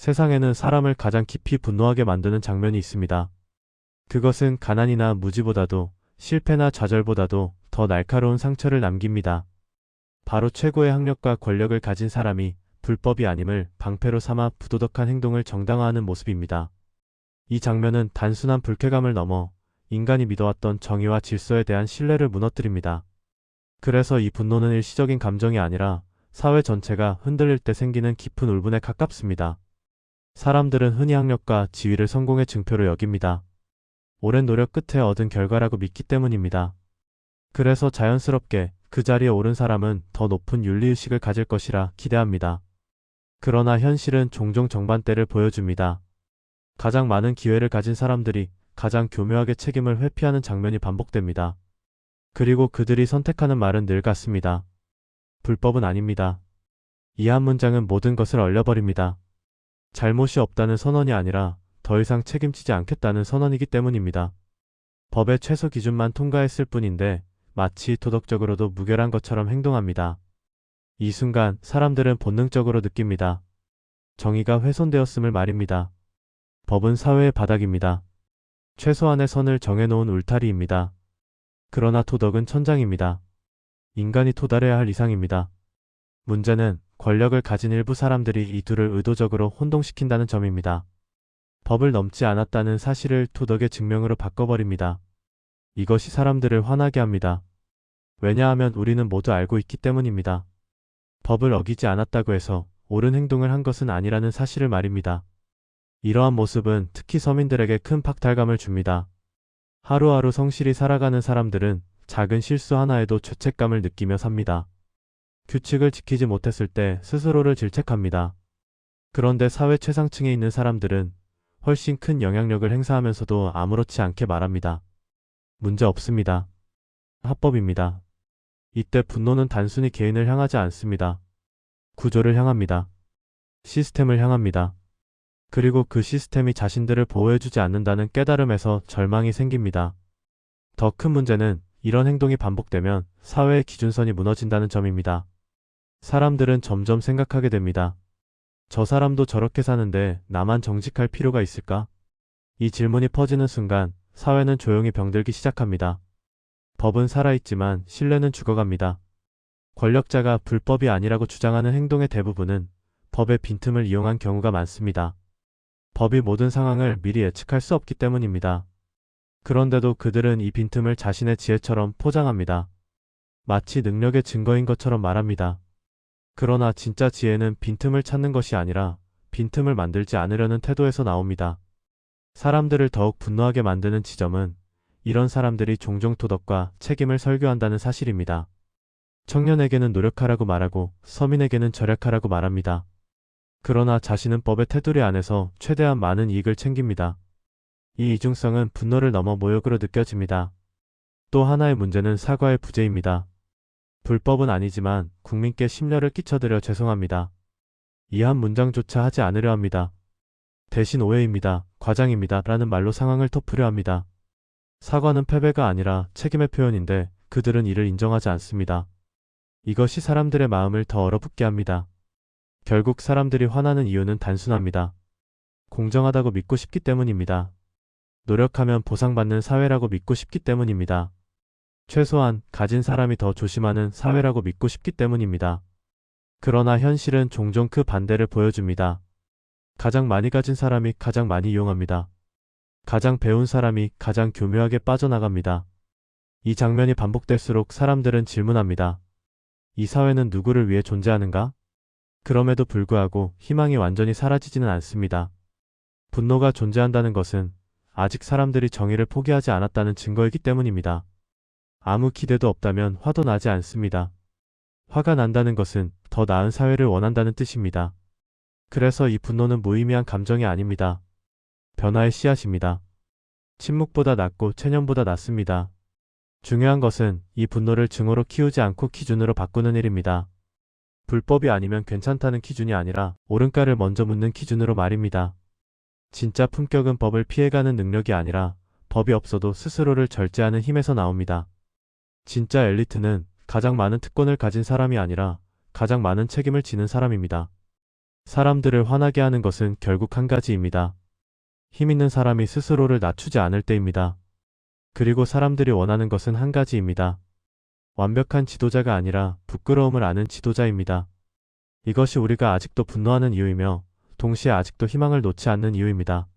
세상에는 사람을 가장 깊이 분노하게 만드는 장면이 있습니다. 그것은 가난이나 무지보다도 실패나 좌절보다도 더 날카로운 상처를 남깁니다. 바로 최고의 학력과 권력을 가진 사람이 불법이 아님을 방패로 삼아 부도덕한 행동을 정당화하는 모습입니다. 이 장면은 단순한 불쾌감을 넘어 인간이 믿어왔던 정의와 질서에 대한 신뢰를 무너뜨립니다. 그래서 이 분노는 일시적인 감정이 아니라 사회 전체가 흔들릴 때 생기는 깊은 울분에 가깝습니다. 사람들은 흔히 학력과 지위를 성공의 증표로 여깁니다. 오랜 노력 끝에 얻은 결과라고 믿기 때문입니다. 그래서 자연스럽게 그 자리에 오른 사람은 더 높은 윤리의식을 가질 것이라 기대합니다. 그러나 현실은 종종 정반대를 보여줍니다. 가장 많은 기회를 가진 사람들이 가장 교묘하게 책임을 회피하는 장면이 반복됩니다. 그리고 그들이 선택하는 말은 늘 같습니다. 불법은 아닙니다. 이 한 문장은 모든 것을 얼려버립니다. 잘못이 없다는 선언이 아니라 더 이상 책임지지 않겠다는 선언이기 때문입니다. 법의 최소 기준만 통과했을 뿐인데 마치 도덕적으로도 무결한 것처럼 행동합니다. 이 순간 사람들은 본능적으로 느낍니다. 정의가 훼손되었음을 말입니다. 법은 사회의 바닥입니다. 최소한의 선을 정해놓은 울타리입니다. 그러나 도덕은 천장입니다. 인간이 도달해야 할 이상입니다. 문제는 권력을 가진 일부 사람들이 이 둘을 의도적으로 혼동시킨다는 점입니다. 법을 넘지 않았다는 사실을 도덕의 증명으로 바꿔버립니다. 이것이 사람들을 화나게 합니다. 왜냐하면 우리는 모두 알고 있기 때문입니다. 법을 어기지 않았다고 해서 옳은 행동을 한 것은 아니라는 사실을 말입니다. 이러한 모습은 특히 서민들에게 큰 박탈감을 줍니다. 하루하루 성실히 살아가는 사람들은 작은 실수 하나에도 죄책감을 느끼며 삽니다. 규칙을 지키지 못했을 때 스스로를 질책합니다. 그런데 사회 최상층에 있는 사람들은 훨씬 큰 영향력을 행사하면서도 아무렇지 않게 말합니다. 문제 없습니다. 합법입니다. 이때 분노는 단순히 개인을 향하지 않습니다. 구조를 향합니다. 시스템을 향합니다. 그리고 그 시스템이 자신들을 보호해주지 않는다는 깨달음에서 절망이 생깁니다. 더 큰 문제는 이런 행동이 반복되면 사회의 기준선이 무너진다는 점입니다. 사람들은 점점 생각하게 됩니다. 저 사람도 저렇게 사는데 나만 정직할 필요가 있을까? 이 질문이 퍼지는 순간 사회는 조용히 병들기 시작합니다. 법은 살아있지만 신뢰는 죽어갑니다. 권력자가 불법이 아니라고 주장하는 행동의 대부분은 법의 빈틈을 이용한 경우가 많습니다. 법이 모든 상황을 미리 예측할 수 없기 때문입니다. 그런데도 그들은 이 빈틈을 자신의 지혜처럼 포장합니다. 마치 능력의 증거인 것처럼 말합니다. 그러나 진짜 지혜는 빈틈을 찾는 것이 아니라 빈틈을 만들지 않으려는 태도에서 나옵니다. 사람들을 더욱 분노하게 만드는 지점은 이런 사람들이 종종 도덕과 책임을 설교한다는 사실입니다. 청년에게는 노력하라고 말하고 서민에게는 절약하라고 말합니다. 그러나 자신은 법의 테두리 안에서 최대한 많은 이익을 챙깁니다. 이 이중성은 분노를 넘어 모욕으로 느껴집니다. 또 하나의 문제는 사과의 부재입니다. 불법은 아니지만 국민께 심려를 끼쳐드려 죄송합니다. 이 한 문장조차 하지 않으려 합니다. 대신 오해입니다. 과장입니다. 라는 말로 상황을 덮으려 합니다. 사과는 패배가 아니라 책임의 표현인데 그들은 이를 인정하지 않습니다. 이것이 사람들의 마음을 더 얼어붙게 합니다. 결국 사람들이 화나는 이유는 단순합니다. 공정하다고 믿고 싶기 때문입니다. 노력하면 보상받는 사회라고 믿고 싶기 때문입니다. 최소한 가진 사람이 더 조심하는 사회라고 믿고 싶기 때문입니다. 그러나 현실은 종종 그 반대를 보여줍니다. 가장 많이 가진 사람이 가장 많이 이용합니다. 가장 배운 사람이 가장 교묘하게 빠져나갑니다. 이 장면이 반복될수록 사람들은 질문합니다. 이 사회는 누구를 위해 존재하는가? 그럼에도 불구하고 희망이 완전히 사라지지는 않습니다. 분노가 존재한다는 것은 아직 사람들이 정의를 포기하지 않았다는 증거이기 때문입니다. 아무 기대도 없다면 화도 나지 않습니다. 화가 난다는 것은 더 나은 사회를 원한다는 뜻입니다. 그래서 이 분노는 무의미한 감정이 아닙니다. 변화의 씨앗입니다. 침묵보다 낫고 체념보다 낫습니다. 중요한 것은 이 분노를 증오로 키우지 않고 기준으로 바꾸는 일입니다. 불법이 아니면 괜찮다는 기준이 아니라 옳은가를 먼저 묻는 기준으로 말입니다. 진짜 품격은 법을 피해가는 능력이 아니라 법이 없어도 스스로를 절제하는 힘에서 나옵니다. 진짜 엘리트는 가장 많은 특권을 가진 사람이 아니라 가장 많은 책임을 지는 사람입니다. 사람들을 화나게 하는 것은 결국 한 가지입니다. 힘 있는 사람이 스스로를 낮추지 않을 때입니다. 그리고 사람들이 원하는 것은 한 가지입니다. 완벽한 지도자가 아니라 부끄러움을 아는 지도자입니다. 이것이 우리가 아직도 분노하는 이유이며 동시에 아직도 희망을 놓지 않는 이유입니다.